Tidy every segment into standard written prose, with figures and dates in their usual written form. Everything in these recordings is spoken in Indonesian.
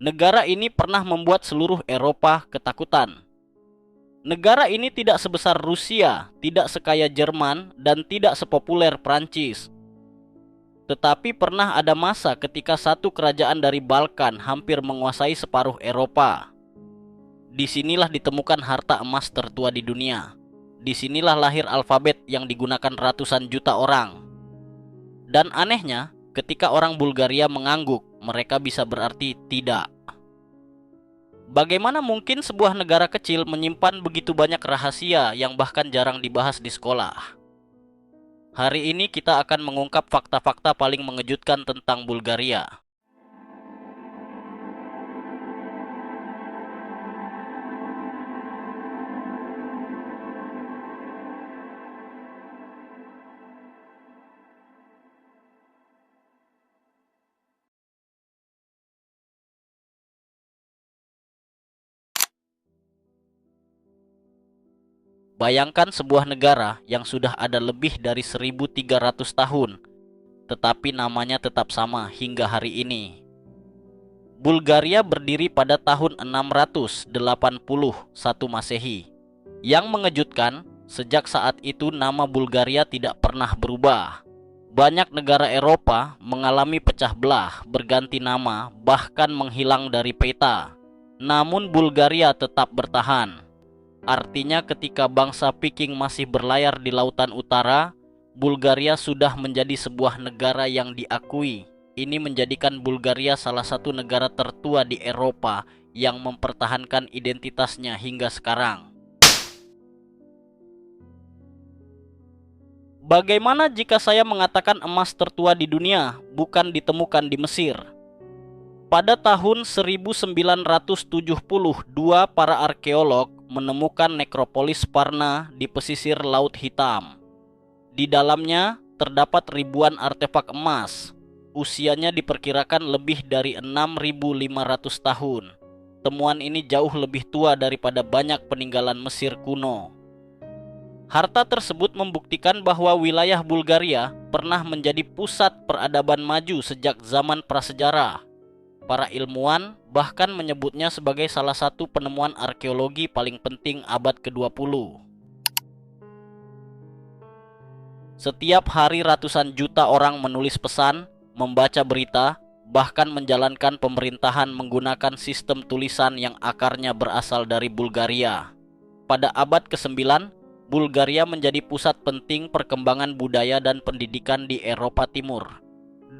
Negara ini pernah membuat seluruh Eropa ketakutan. Negara ini tidak sebesar Rusia, tidak sekaya Jerman, dan tidak sepopuler Prancis. Tetapi pernah ada masa ketika satu kerajaan dari Balkan hampir menguasai separuh Eropa. Disinilah ditemukan harta emas tertua di dunia. Disinilah lahir alfabet yang digunakan ratusan juta orang. Dan anehnya, ketika orang Bulgaria mengangguk, mereka bisa berarti tidak. Bagaimana mungkin sebuah negara kecil menyimpan begitu banyak rahasia yang bahkan jarang dibahas di sekolah? Hari ini kita akan mengungkap fakta-fakta paling mengejutkan tentang Bulgaria. Bayangkan sebuah negara yang sudah ada lebih dari 1300 tahun, tetapi namanya tetap sama hingga hari ini. Bulgaria berdiri pada tahun 681 Masehi. Yang mengejutkan, sejak saat itu nama Bulgaria tidak pernah berubah. Banyak negara Eropa mengalami pecah belah, berganti nama, bahkan menghilang dari peta. Namun Bulgaria tetap bertahan. Artinya ketika bangsa Viking masih berlayar di lautan utara, Bulgaria sudah menjadi sebuah negara yang diakui. Ini menjadikan Bulgaria salah satu negara tertua di Eropa yang mempertahankan identitasnya hingga sekarang. Bagaimana jika saya mengatakan emas tertua di dunia bukan ditemukan di Mesir? Pada tahun 1972, para arkeolog menemukan nekropolis Sparna di pesisir Laut Hitam. Di dalamnya terdapat ribuan artefak emas. Usianya diperkirakan lebih dari 6.500 tahun. Temuan ini jauh lebih tua daripada banyak peninggalan Mesir kuno. Harta tersebut membuktikan bahwa wilayah Bulgaria pernah menjadi pusat peradaban maju sejak zaman prasejarah. Para ilmuwan bahkan menyebutnya sebagai salah satu penemuan arkeologi paling penting abad ke-20. Setiap hari ratusan juta orang menulis pesan, membaca berita, bahkan menjalankan pemerintahan menggunakan sistem tulisan yang akarnya berasal dari Bulgaria. Pada abad ke-9, Bulgaria menjadi pusat penting perkembangan budaya dan pendidikan di Eropa Timur.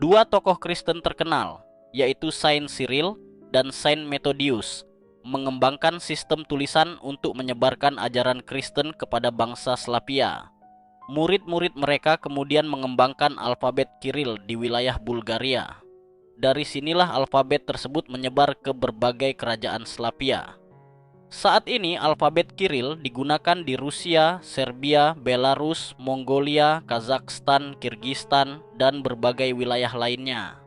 Dua tokoh Kristen terkenal, yaitu Saint Cyril dan Saint Methodius, mengembangkan sistem tulisan untuk menyebarkan ajaran Kristen kepada bangsa Slavia. Murid-murid mereka kemudian mengembangkan alfabet Kiril di wilayah Bulgaria. Dari sinilah alfabet tersebut menyebar ke berbagai kerajaan Slavia. Saat ini alfabet Kiril digunakan di Rusia, Serbia, Belarus, Mongolia, Kazakhstan, Kirgistan, dan berbagai wilayah lainnya.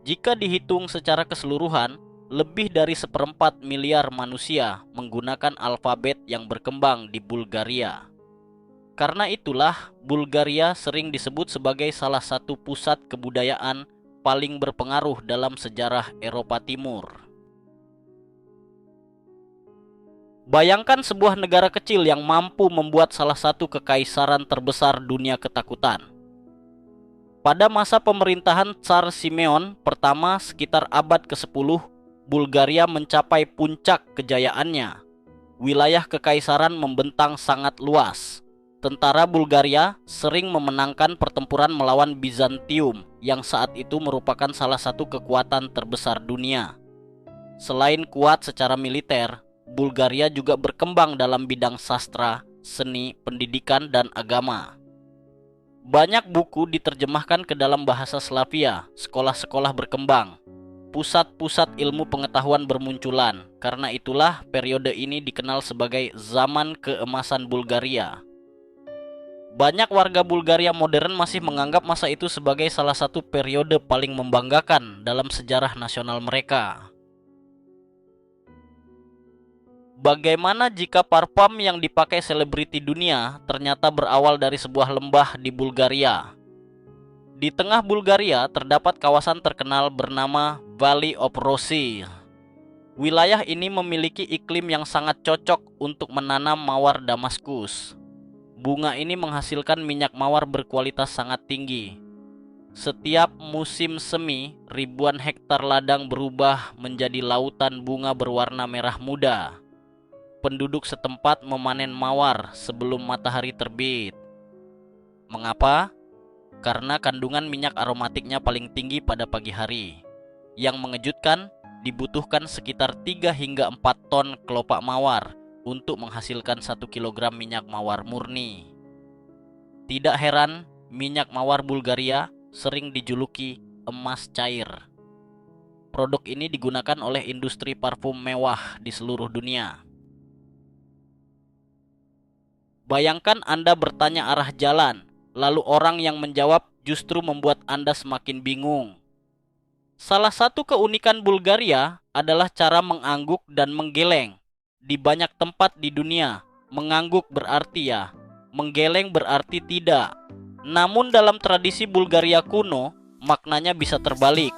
Jika dihitung secara keseluruhan, lebih dari 1/4 miliar manusia menggunakan alfabet yang berkembang di Bulgaria. Karena itulah, Bulgaria sering disebut sebagai salah satu pusat kebudayaan paling berpengaruh dalam sejarah Eropa Timur. Bayangkan sebuah negara kecil yang mampu membuat salah satu kekaisaran terbesar dunia ketakutan. Pada masa pemerintahan Tsar Simeon pertama sekitar abad ke-10, Bulgaria mencapai puncak kejayaannya. Wilayah kekaisaran membentang sangat luas. Tentara Bulgaria sering memenangkan pertempuran melawan Bizantium yang saat itu merupakan salah satu kekuatan terbesar dunia. Selain kuat secara militer, Bulgaria juga berkembang dalam bidang sastra, seni, pendidikan, dan agama. Banyak buku diterjemahkan ke dalam bahasa Slavia, sekolah-sekolah berkembang, pusat-pusat ilmu pengetahuan bermunculan. Karena itulah periode ini dikenal sebagai zaman keemasan Bulgaria. Banyak warga Bulgaria modern masih menganggap masa itu sebagai salah satu periode paling membanggakan dalam sejarah nasional mereka. Bagaimana jika parfum yang dipakai selebriti dunia ternyata berawal dari sebuah lembah di Bulgaria? Di tengah Bulgaria terdapat kawasan terkenal bernama Valley of Rose. Wilayah ini memiliki iklim yang sangat cocok untuk menanam mawar Damaskus. Bunga ini menghasilkan minyak mawar berkualitas sangat tinggi. Setiap musim semi, ribuan hektar ladang berubah menjadi lautan bunga berwarna merah muda. Penduduk setempat memanen mawar sebelum matahari terbit. Mengapa? Karena kandungan minyak aromatiknya paling tinggi pada pagi hari. Yang mengejutkan, dibutuhkan sekitar 3 hingga 4 ton kelopak mawar untuk menghasilkan 1 kilogram minyak mawar murni. Tidak heran, minyak mawar Bulgaria sering dijuluki emas cair. Produk ini digunakan oleh industri parfum mewah di seluruh dunia. Bayangkan Anda bertanya arah jalan, lalu orang yang menjawab justru membuat Anda semakin bingung. Salah satu keunikan Bulgaria adalah cara mengangguk dan menggeleng. Di banyak tempat di dunia, mengangguk berarti ya, menggeleng berarti tidak. Namun dalam tradisi Bulgaria kuno, maknanya bisa terbalik.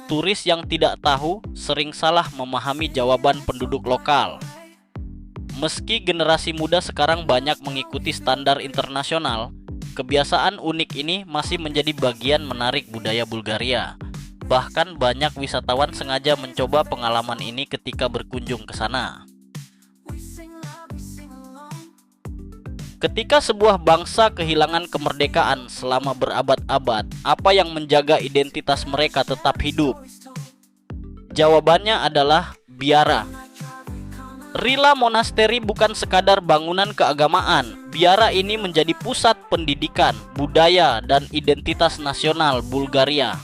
Turis yang tidak tahu sering salah memahami jawaban penduduk lokal. Meski generasi muda sekarang banyak mengikuti standar internasional, kebiasaan unik ini masih menjadi bagian menarik budaya Bulgaria. Bahkan banyak wisatawan sengaja mencoba pengalaman ini ketika berkunjung ke sana. Ketika sebuah bangsa kehilangan kemerdekaan selama berabad-abad, apa yang menjaga identitas mereka tetap hidup? Jawabannya adalah biara. Rila Monastery bukan sekadar bangunan keagamaan. Biara ini menjadi pusat pendidikan, budaya, dan identitas nasional Bulgaria.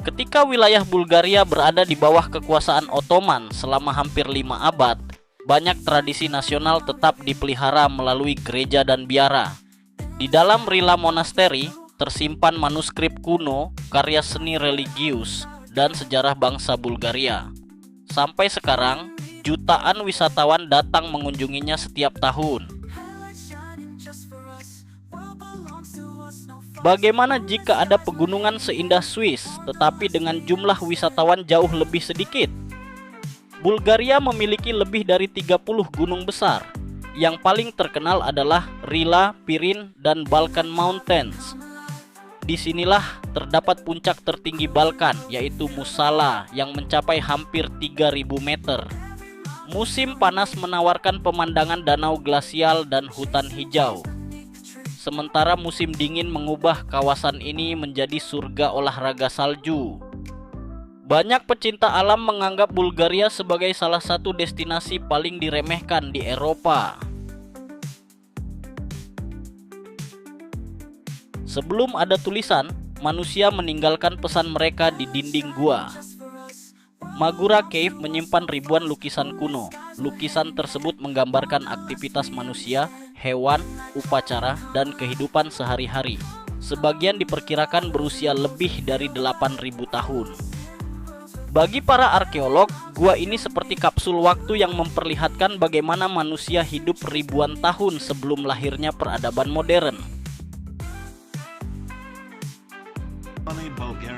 Ketika wilayah Bulgaria berada di bawah kekuasaan Ottoman selama hampir 5 abad, banyak tradisi nasional tetap dipelihara melalui gereja dan biara. Di dalam Rila Monastery tersimpan manuskrip kuno, karya seni religius, dan sejarah bangsa Bulgaria. Sampai sekarang, jutaan wisatawan datang mengunjunginya setiap tahun. Bagaimana jika ada pegunungan seindah Swiss, tetapi dengan jumlah wisatawan jauh lebih sedikit? Bulgaria memiliki lebih dari 30 gunung besar. Yang paling terkenal adalah Rila, Pirin, dan Balkan Mountains. Disinilah terdapat puncak tertinggi Balkan, yaitu Musala, yang mencapai hampir 3.000 meter. Musim panas menawarkan pemandangan danau glasial dan hutan hijau. Sementara musim dingin mengubah kawasan ini menjadi surga olahraga salju. Banyak pecinta alam menganggap Bulgaria sebagai salah satu destinasi paling diremehkan di Eropa. Sebelum ada tulisan, manusia meninggalkan pesan mereka di dinding gua. Magura Cave menyimpan ribuan lukisan kuno. Lukisan tersebut menggambarkan aktivitas manusia, hewan, upacara, dan kehidupan sehari-hari. Sebagian diperkirakan berusia lebih dari 8.000 tahun. Bagi para arkeolog, gua ini seperti kapsul waktu yang memperlihatkan bagaimana manusia hidup ribuan tahun sebelum lahirnya peradaban modern.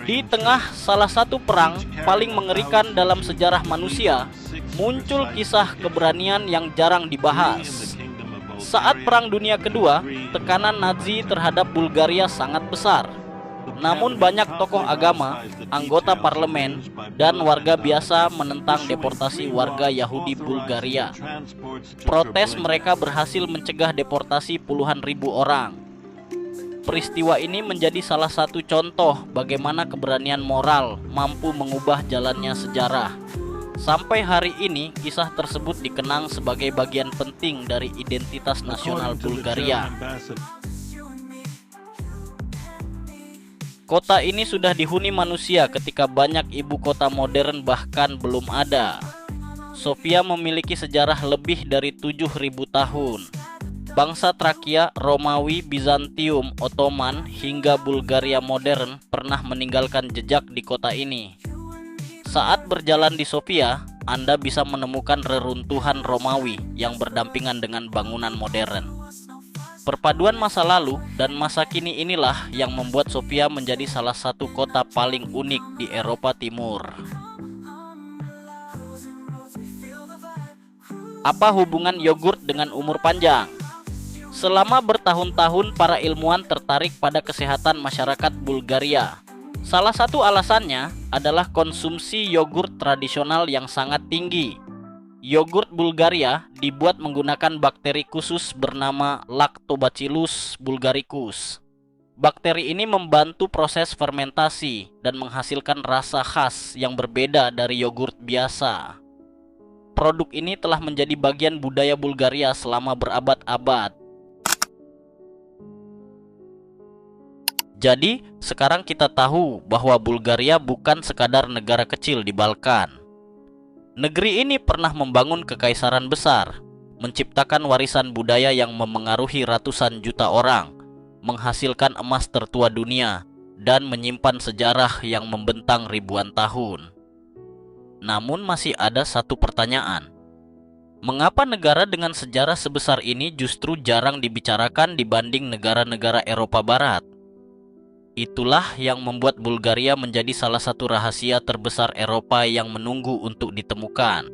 Di tengah salah satu perang paling mengerikan dalam sejarah manusia, muncul kisah keberanian yang jarang dibahas. Saat Perang Dunia Kedua, tekanan Nazi terhadap Bulgaria sangat besar. Namun banyak tokoh agama, anggota parlemen, dan warga biasa menentang deportasi warga Yahudi Bulgaria. Protes mereka berhasil mencegah deportasi puluhan ribu orang. Peristiwa ini menjadi salah satu contoh bagaimana keberanian moral mampu mengubah jalannya sejarah. Sampai hari ini, kisah tersebut dikenang sebagai bagian penting dari identitas nasional Bulgaria. Kota ini sudah dihuni manusia ketika banyak ibu kota modern bahkan belum ada. Sofia memiliki sejarah lebih dari 7.000 tahun. Bangsa Trakia, Romawi, Bizantium, Ottoman, hingga Bulgaria modern pernah meninggalkan jejak di kota ini. Saat berjalan di Sofia, Anda bisa menemukan reruntuhan Romawi yang berdampingan dengan bangunan modern. Perpaduan masa lalu dan masa kini inilah yang membuat Sofia menjadi salah satu kota paling unik di Eropa Timur. Apa hubungan yogurt dengan umur panjang? Selama bertahun-tahun para ilmuwan tertarik pada kesehatan masyarakat Bulgaria. Salah satu alasannya adalah konsumsi yogurt tradisional yang sangat tinggi. Yogurt Bulgaria dibuat menggunakan bakteri khusus bernama Lactobacillus bulgaricus. Bakteri ini membantu proses fermentasi dan menghasilkan rasa khas yang berbeda dari yogurt biasa. Produk ini telah menjadi bagian budaya Bulgaria selama berabad-abad. Jadi, sekarang kita tahu bahwa Bulgaria bukan sekadar negara kecil di Balkan. Negeri ini pernah membangun kekaisaran besar, menciptakan warisan budaya yang memengaruhi ratusan juta orang, menghasilkan emas tertua dunia, dan menyimpan sejarah yang membentang ribuan tahun. Namun masih ada satu pertanyaan. Mengapa negara dengan sejarah sebesar ini justru jarang dibicarakan dibanding negara-negara Eropa Barat? Itulah yang membuat Bulgaria menjadi salah satu rahasia terbesar Eropa yang menunggu untuk ditemukan.